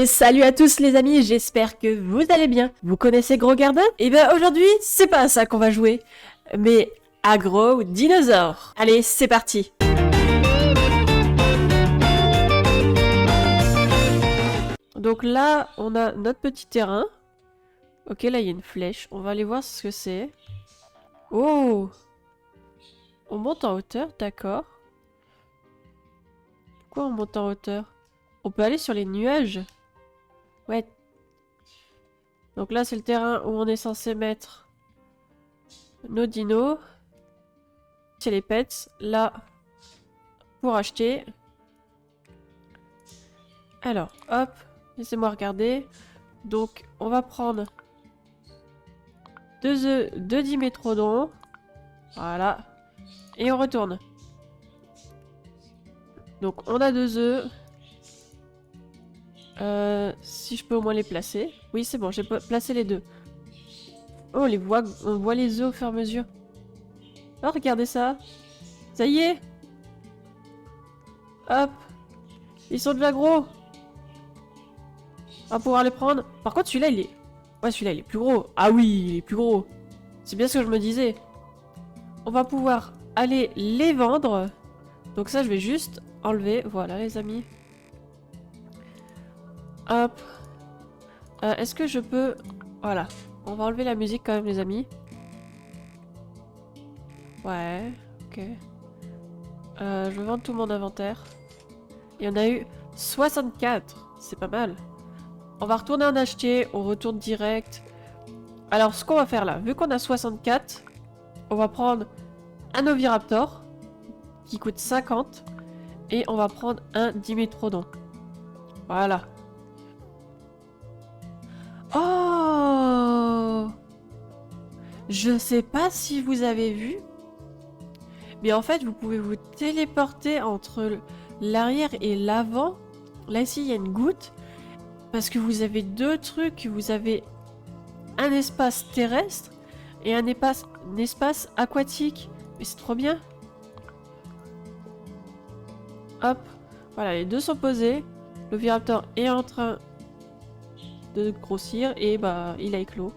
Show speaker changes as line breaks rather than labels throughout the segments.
Et salut à tous les amis, j'espère que vous allez bien. Vous connaissez Gros Gardin? Et bien aujourd'hui, c'est pas à ça qu'on va jouer, mais à Gros Dinosaure. Allez, c'est parti. Donc là, on a notre petit terrain. Ok, là il y a une flèche, on va aller voir ce que c'est. Oh! On monte en hauteur, d'accord. Pourquoi on monte en hauteur? On peut aller sur les nuages. Ouais. Donc là, c'est le terrain où on est censé mettre nos dinos. C'est les pets. Là, pour acheter. Alors, hop. Laissez-moi regarder. Donc, on va prendre 2 œufs de Dimétrodon. Voilà. Et on retourne. Donc, on a 2 œufs. Si je peux au moins les placer. Oui, c'est bon, j'ai placé les deux. Oh, on voit les œufs au fur et à mesure. Oh, regardez ça. Ça y est. Hop. Ils sont déjà gros. On va pouvoir les prendre. Par contre, celui-là, il est... Ouais, celui-là, il est plus gros. Ah oui, il est plus gros. C'est bien ce que je me disais. On va pouvoir aller les vendre. Donc ça, je vais juste enlever. Voilà, les amis. Hop. Est-ce que je peux... Voilà. On va enlever la musique quand même, les amis. Ouais, ok. Je vais vendre tout mon inventaire. Il y en a eu 64. C'est pas mal. On va retourner en acheter. On retourne direct. Alors, ce qu'on va faire là, vu qu'on a 64, on va prendre un Oviraptor qui coûte 50. Et on va prendre un Dimétrodon. Voilà. Oh! Je sais pas si vous avez vu, mais en fait, vous pouvez vous téléporter entre l'arrière et l'avant. Là, ici, il y a une goutte. Parce que vous avez deux trucs. Vous avez un espace terrestre et un espace aquatique. Mais c'est trop bien. Hop. Voilà, les deux sont posés. L'Oviraptor est en train de grossir et bah, il a éclos.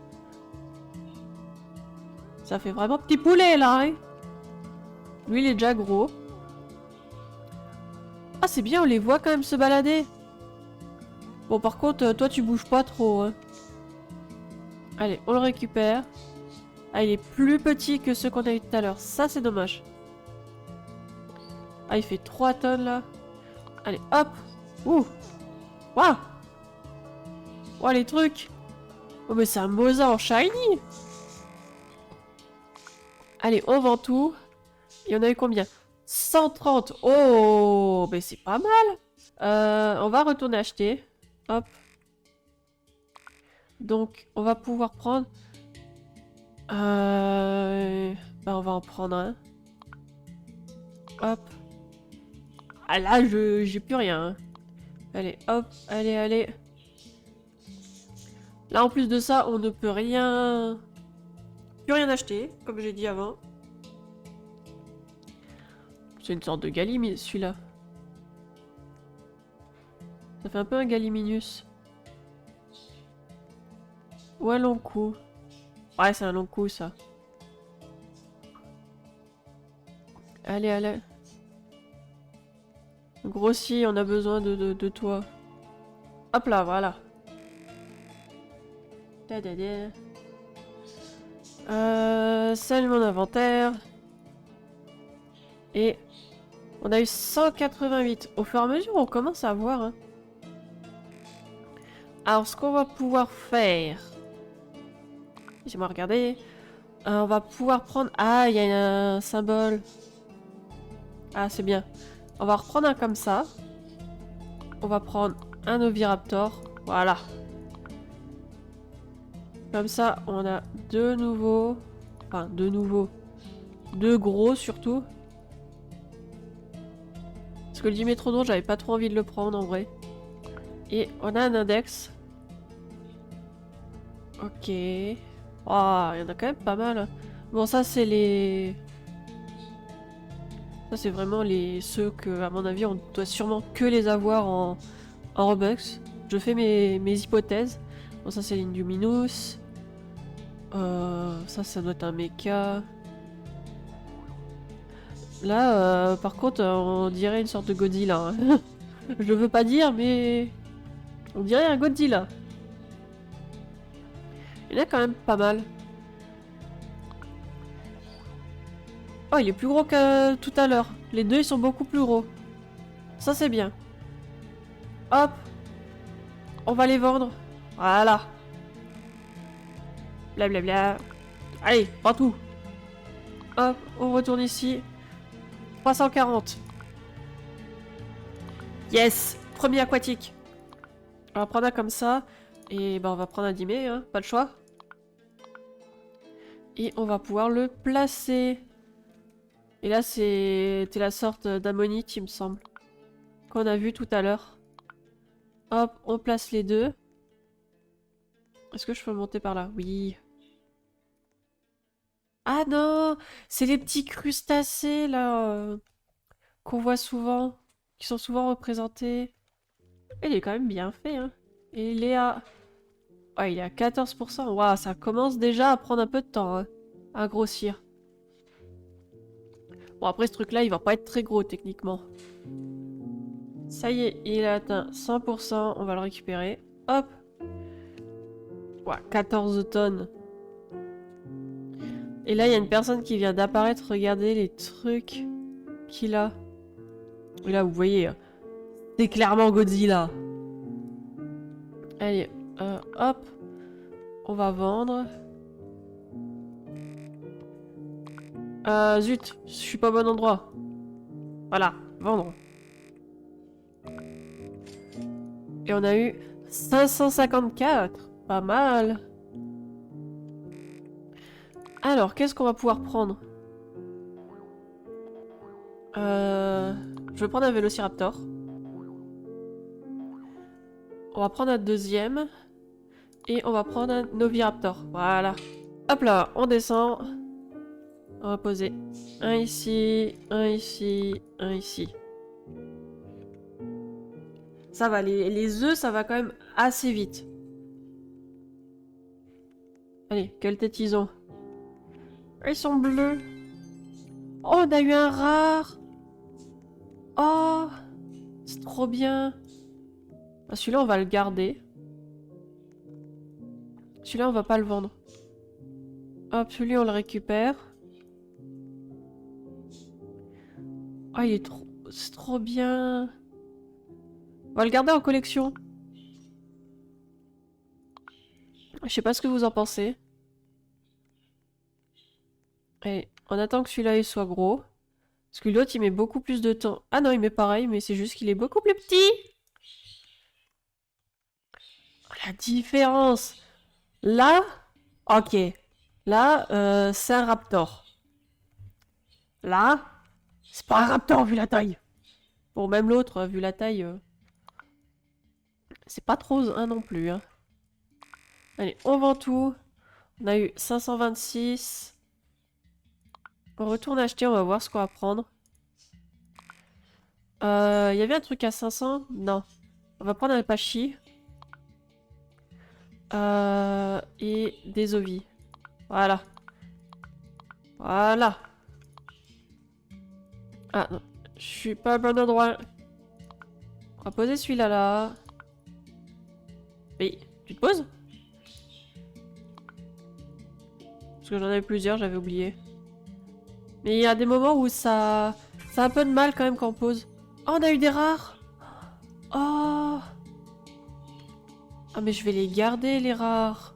Ça fait vraiment petit poulet, là, hein. Lui, il est déjà gros. Ah, c'est bien, on les voit quand même se balader. Bon, par contre, toi, tu bouges pas trop, hein. Allez, on le récupère. Ah, il est plus petit que ceux qu'on a eu tout à l'heure. Ça, c'est dommage. Ah, il fait 3 tonnes, là. Allez, hop. Ouh. Waouh. Waouh, les trucs. Oh, mais c'est un Mosa en shiny. Allez, on vend tout. Il y en a eu combien? 130. Oh, mais c'est pas mal. On va retourner acheter. Hop. Donc, on va pouvoir prendre... Bah, on va en prendre un. Hop. Ah là, j'ai plus rien. Hein. Allez, hop. Allez, allez. Là, en plus de ça, on ne peut rien... Plus rien acheter, comme j'ai dit avant. C'est une sorte de Galiminus, celui-là. Ça fait un peu un Galiminus. Ou un long cou. Ouais, c'est un long cou, ça. Allez, allez. Grossis, on a besoin de toi. Hop là, voilà. Salut mon inventaire. Et on a eu 188. Au fur et à mesure, on commence à voir. Hein. Alors, ce qu'on va pouvoir faire... Laissez-moi regarder. On va pouvoir prendre... Ah, il y a un symbole. Ah, c'est bien. On va reprendre un comme ça. On va prendre un Oviraptor. Voilà. Comme ça, on a deux nouveaux. Enfin, deux nouveaux. Deux gros, surtout. Parce que le Dimétrodon, j'avais pas trop envie de le prendre, en vrai. Et on a un index. Ok. Oh, il y en a quand même pas mal. Bon, ça, c'est les... Ça, c'est vraiment ceux que, à mon avis, on doit sûrement que les avoir en Robux. je fais mes hypothèses. Bon, ça c'est l'Indominus. Ça doit être un mecha. Là, par contre, on dirait une sorte de Godzilla. Hein. Je veux pas dire, mais... On dirait un Godzilla. Il y en a quand même pas mal. Oh, il est plus gros que tout à l'heure. Les deux, ils sont beaucoup plus gros. Ça, c'est bien. Hop. On va les vendre. Voilà. Blablabla. Allez, prends tout. Hop, on retourne ici. 340. Yes. Premier aquatique. On va prendre un comme ça. Et ben on va prendre un dimé, hein. Pas le choix. Et on va pouvoir le placer. Et là, c'était la sorte d'ammonite, il me semble. Qu'on a vu tout à l'heure. Hop, on place les deux. Est-ce que je peux monter par là? Oui. Ah non! C'est les petits crustacés, là, qu'on voit souvent. Qui sont souvent représentés. Il est quand même bien fait, hein. Et il est à... Ouais, il est à 14%. Waouh, ça commence déjà à prendre un peu de temps, hein, à grossir. Bon, après, ce truc-là, il va pas être très gros, techniquement. Ça y est, il a atteint 100%. On va le récupérer. Hop! Ouais, 14 tonnes. Et là, il y a une personne qui vient d'apparaître. Regardez les trucs qu'il a. Et là, vous voyez, c'est clairement Godzilla. Allez, hop. On va vendre. Zut, je suis pas au bon endroit. Voilà, vendre. Et on a eu 554. Pas mal. Alors, qu'est-ce qu'on va pouvoir prendre? Je vais prendre un Vélociraptor. On va prendre un deuxième. Et on va prendre un Noviraptor. Voilà. Hop là, on descend. On va poser un ici, un ici, un ici. Ça va, les œufs, ça va quand même assez vite. Allez, quelle tête ils ont? Ils sont bleus. Oh, on a eu un rare. Oh, c'est trop bien. Ah, celui-là, on va le garder. Celui-là, on va pas le vendre. Hop, celui-là, on le récupère. Ah, il est trop... C'est trop bien. On va le garder en collection. Je sais pas ce que vous en pensez. Allez, on attend que celui-là il soit gros. Parce que l'autre il met beaucoup plus de temps. Ah non, il met pareil, mais c'est juste qu'il est beaucoup plus petit. Oh, la différence. Là, ok. Là, c'est un raptor. Là, c'est pas un raptor vu la taille. Bon, même l'autre, vu la taille, c'est pas trop un non plus. Hein. Allez, on vend tout. On a eu 526. On retourne acheter, on va voir ce qu'on va prendre. Il y avait un truc à 500? Non. On va prendre un Apache. Et des ovis. Voilà. Voilà. Ah non. Je suis pas au bon endroit. On va poser celui-là là. Oui. Tu te poses? Parce que j'en avais plusieurs, j'avais oublié. Mais il y a des moments où ça a un peu de mal quand même quand on pose. Oh, on a eu des rares. Oh. Ah mais je vais les garder les rares.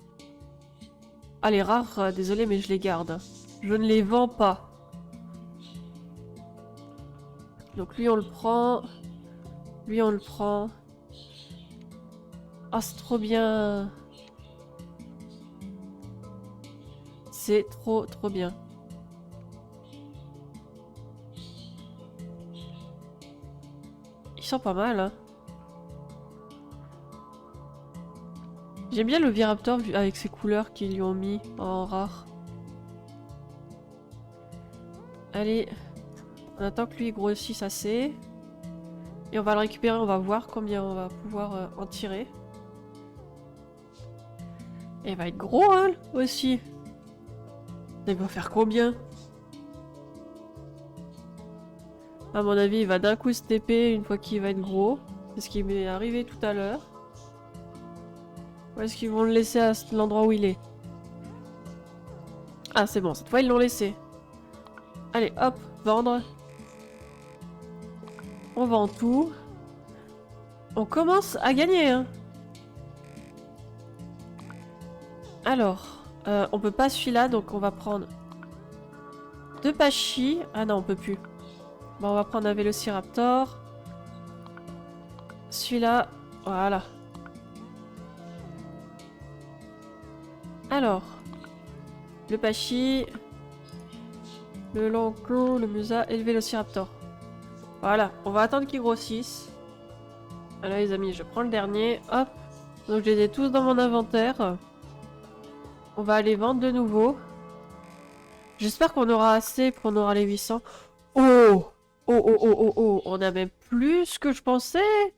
Ah les rares, désolé mais je les garde. Je ne les vends pas. Donc lui on le prend. Lui on le prend. Ah c'est trop bien. C'est trop bien. Ils sont pas mal hein. J'aime bien le Viraptor avec ses couleurs qu'ils lui ont mis en rare. Allez, on attend que lui grossisse assez. Et on va le récupérer, on va voir combien on va pouvoir en tirer. Et il va être gros, hein, aussi. Il va faire combien? À mon avis, il va d'un coup se TP une fois qu'il va être gros. C'est ce qui m'est arrivé tout à l'heure. Ou est-ce qu'ils vont le laisser à l'endroit où il est? Ah, c'est bon, cette fois ils l'ont laissé. Allez, hop, vendre. On vend tout. On commence à gagner, hein. Alors, on peut pas celui-là, donc on va prendre 2 pachis. Ah non, on peut plus. Bon, on va prendre un Vélociraptor. Celui-là, voilà. Alors, le pachi, le Lanco, le Musa et le Vélociraptor. Voilà, on va attendre qu'ils grossissent. Voilà les amis, je prends le dernier, hop. Donc je les ai tous dans mon inventaire. On va aller vendre de nouveau. J'espère qu'on aura assez pour on aura les 800. Oh! Oh oh oh oh oh! On a même plus que je pensais!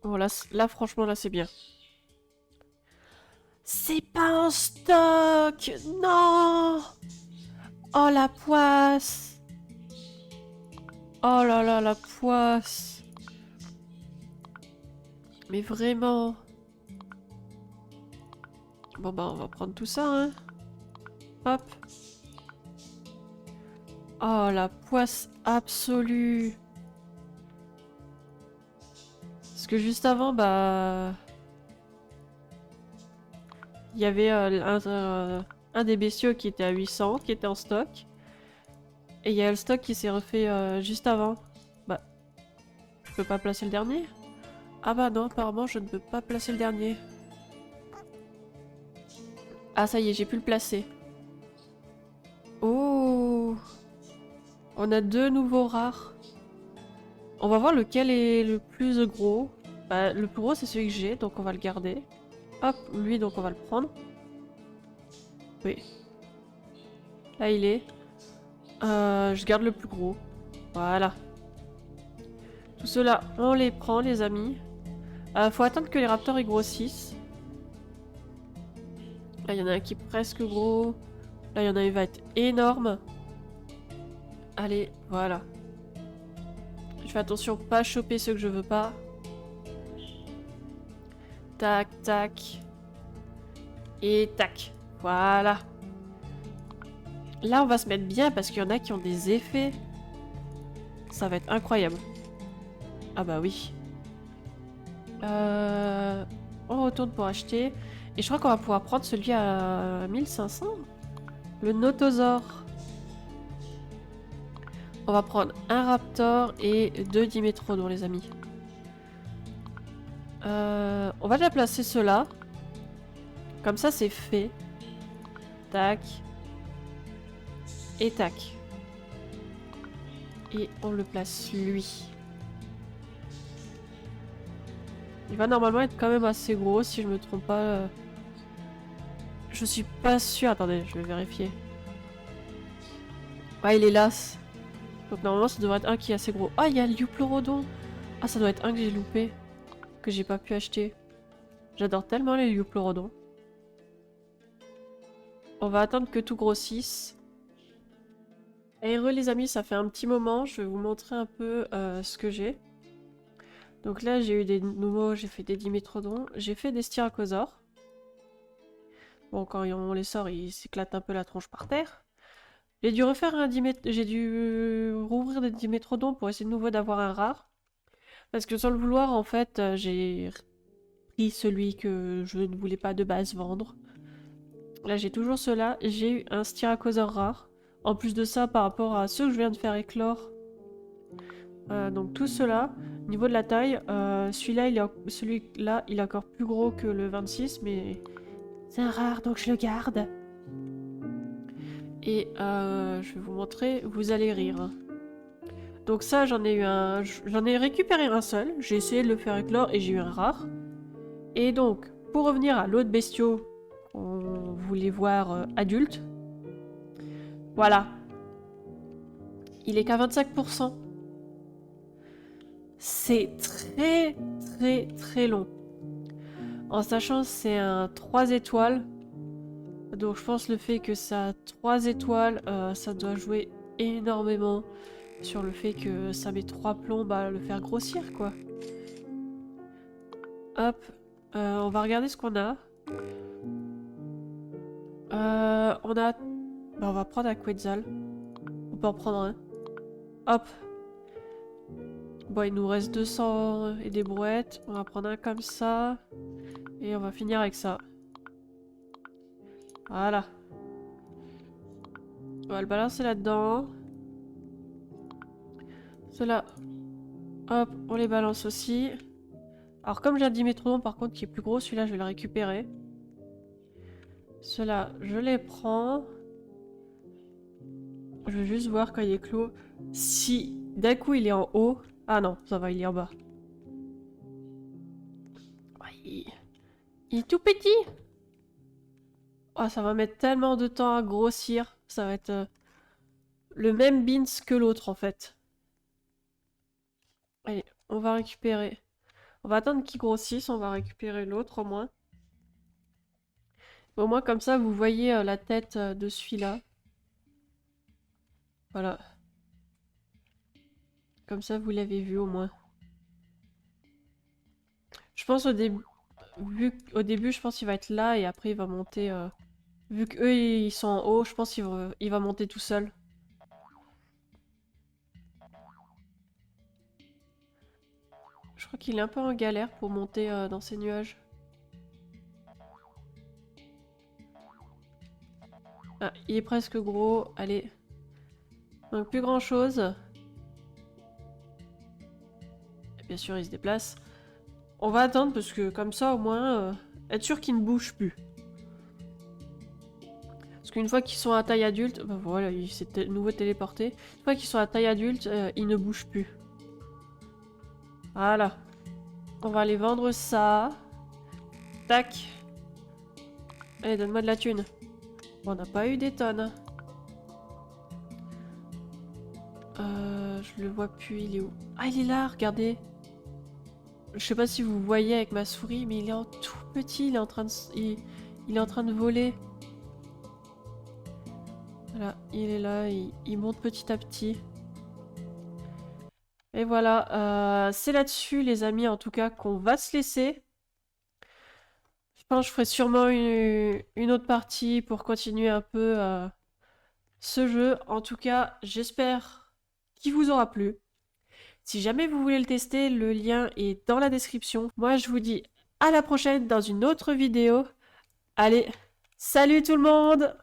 Bon là franchement là c'est bien. C'est pas en stock! Non! Oh la poisse! Oh là là la poisse! Mais vraiment! Bon bah on va prendre tout ça hein! Hop! Oh la poisse absolue! Parce que juste avant bah... Il y avait un des bestiaux qui était à 800, qui était en stock. Et il y a le stock qui s'est refait juste avant. Bah, je peux pas placer le dernier? Ah bah non, apparemment je ne peux pas placer le dernier. Ah ça y est, j'ai pu le placer. Oh! On a 2 nouveaux rares. On va voir lequel est le plus gros. Bah, le plus gros c'est celui que j'ai, donc on va le garder. Hop, lui donc on va le prendre. Oui. Là il est. Je garde le plus gros. Voilà. Tout cela, on les prend les amis. Faut attendre que les raptors ils grossissent. Là il y en a un qui est presque gros. Là il y en a un qui va être énorme. Allez, voilà. Je fais attention pas choper ceux que je veux pas. Tac, tac. Et tac. Voilà. Là on va se mettre bien parce qu'il y en a qui ont des effets. Ça va être incroyable. Ah bah oui. On retourne pour acheter. Et je crois qu'on va pouvoir prendre celui à 1500. Le Notosaure. On va prendre un Raptor et 2 Dimétrodons les amis. On va déjà placer ceux-là. Comme ça c'est fait. Tac. Et tac. Et on le place lui. Il va normalement être quand même assez gros si je me trompe pas. Je suis pas sûre. Attendez, je vais vérifier. Ouais, il est las. Donc normalement ça devrait être un qui est assez gros. Ah, il y a le Liopleurodon. Ah, ça doit être un que j'ai loupé. Que j'ai pas pu acheter. J'adore tellement les Liopleurodons. On va attendre que tout grossisse. Et heureux les amis, ça fait un petit moment. Je vais vous montrer un peu ce que j'ai. Donc là, j'ai eu des Numos, j'ai fait des Dimétrodons, j'ai fait des Styracosaures. Bon, quand on les sort, ils s'éclatent un peu la tronche par terre. J'ai dû refaire un j'ai dû rouvrir des Dimétrodons pour essayer de nouveau d'avoir un rare. Parce que sans le vouloir, en fait, j'ai pris celui que je ne voulais pas de base vendre. Là, j'ai toujours cela. J'ai eu un Styracosaure rare. En plus de ça, par rapport à ceux que je viens de faire éclore. Donc tout cela. Au niveau de la taille, celui-là, il est encore plus gros que le 26, mais c'est un rare, donc je le garde. Et je vais vous montrer, vous allez rire. Donc ça, j'en ai récupéré un seul. J'ai essayé de le faire éclore et j'ai eu un rare. Et donc, pour revenir à l'autre bestiau, on voulait voir adulte. Voilà. Il est qu'à 25%. C'est très très très long. En sachant que c'est un 3 étoiles. Donc je pense le fait que ça a 3 étoiles, ça doit jouer énormément sur le fait que ça met 3 plombs à le faire grossir, quoi. Hop, on va regarder ce qu'on a. On a... Bah, on va prendre un Quetzal. On peut en prendre un. Hop. Bon, il nous reste 200 et des brouettes. On va prendre un comme ça. Et on va finir avec ça. Voilà. On va le balancer là-dedans. Ceux-là, hop, on les balance aussi. Alors comme j'ai un Dimétrodon par contre qui est plus gros, celui-là je vais le récupérer. Ceux-là, je les prends. Je vais juste voir quand il est clos. Si d'un coup il est en haut... Ah non, ça va, il est en bas. Il est tout petit. Oh, ça va mettre tellement de temps à grossir. Ça va être le même beans que l'autre en fait. Allez, on va récupérer. On va attendre qu'il grossisse, on va récupérer l'autre au moins. Au moins comme ça vous voyez la tête de celui-là. Voilà. Comme ça vous l'avez vu au moins. Je pense au début... Au début je pense qu'il va être là et après il va monter... Vu qu'eux ils sont en haut, je pense qu'il va monter tout seul. Je crois qu'il est un peu en galère pour monter dans ces nuages. Ah, il est presque gros, allez. Donc plus grand chose. Et bien sûr il se déplace. On va attendre parce que comme ça au moins, être sûr qu'il ne bouge plus. Parce qu'une fois qu'ils sont à taille adulte, bah voilà, il s'est de nouveau téléporté. Une fois qu'ils sont à taille adulte, ils ne bougent plus. Voilà. On va aller vendre ça. Tac. Allez, donne-moi de la thune. Bon, on n'a pas eu des tonnes. Je le vois plus, il est où? Ah, il est là, regardez. Je sais pas si vous voyez avec ma souris, mais il est en tout petit, il est en train de, il est en train de voler. Voilà, il est là, il monte petit à petit. Et voilà, c'est là-dessus les amis en tout cas qu'on va se laisser. Je pense que je ferai sûrement une autre partie pour continuer un peu ce jeu. En tout cas, j'espère qu'il vous aura plu. Si jamais vous voulez le tester, le lien est dans la description. Moi, je vous dis à la prochaine dans une autre vidéo. Allez, salut tout le monde!